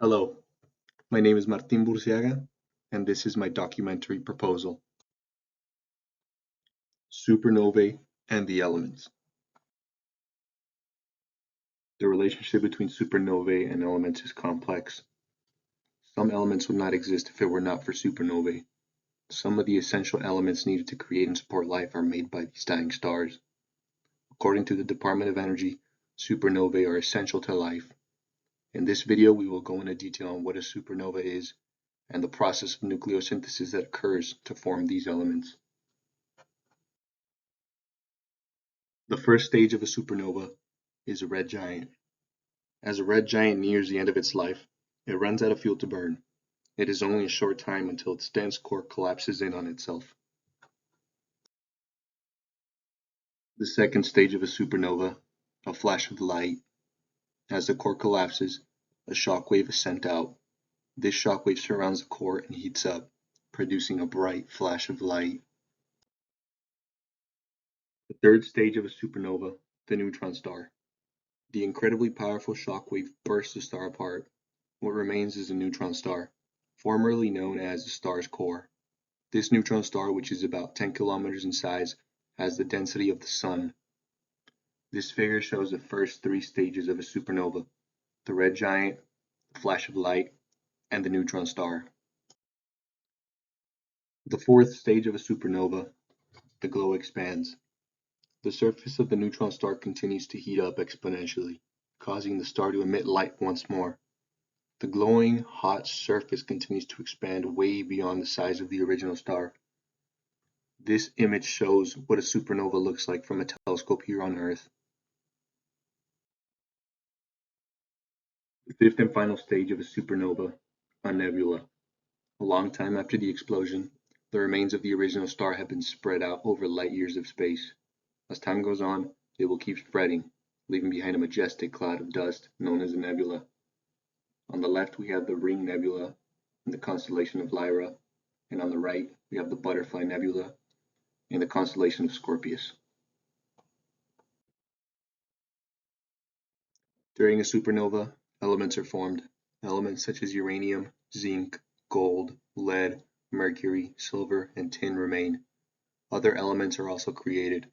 Hello, my name is Martin Burciaga, and this is my documentary proposal, Supernovae and the Elements. The relationship between supernovae and elements is complex. Some elements would not exist if it were not for supernovae. Some of the essential elements needed to create and support life are made by these dying stars. According to the Department of Energy, supernovae are essential to life. In this video, we will go into detail on what a supernova is and the process of nucleosynthesis that occurs to form these elements. The first stage of a supernova is a red giant. As a red giant nears the end of its life, it runs out of fuel to burn. It is only a short time until its dense core collapses in on itself. The second stage of a supernova, a flash of light. As the core collapses, a shock wave is sent out. This shock wave surrounds the core and heats up, producing a bright flash of light. The third stage of a supernova, the neutron star. The incredibly powerful shock wave bursts the star apart. What remains is a neutron star, formerly known as the star's core. This neutron star, which is about 10 kilometers in size, has the density of the Sun. This figure shows the first three stages of a supernova: the red giant, the flash of light, and the neutron star. The fourth stage of a supernova, the glow expands. The surface of the neutron star continues to heat up exponentially, causing the star to emit light once more. The glowing, hot surface continues to expand way beyond the size of the original star. This image shows what a supernova looks like from a telescope here on Earth. The fifth and final stage of a supernova, a nebula. A long time after the explosion, the remains of the original star have been spread out over light years of space. As time goes on, they will keep spreading, leaving behind a majestic cloud of dust known as a nebula. On the left we have the Ring Nebula in the constellation of Lyra, and on the right we have the Butterfly Nebula in the constellation of Scorpius. During a supernova, elements are formed. Elements such as uranium, zinc, gold, lead, mercury, silver, and tin remain. Other elements are also created.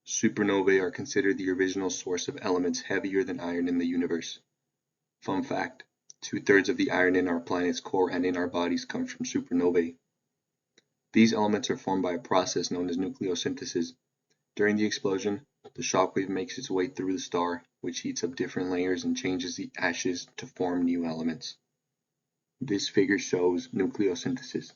Supernovae are considered the original source of elements heavier than iron in the universe. Fun fact: 2/3 of the iron in our planet's core and in our bodies comes from supernovae. These elements are formed by a process known as nucleosynthesis. During the explosion, the shockwave makes its way through the star, which heats up different layers and changes the ashes to form new elements. This figure shows nucleosynthesis.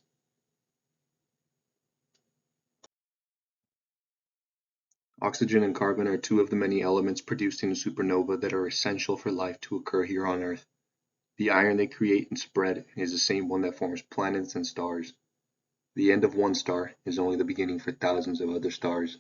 Oxygen and carbon are two of the many elements produced in a supernova that are essential for life to occur here on Earth. The iron they create and spread is the same one that forms planets and stars. The end of one star is only the beginning for thousands of other stars.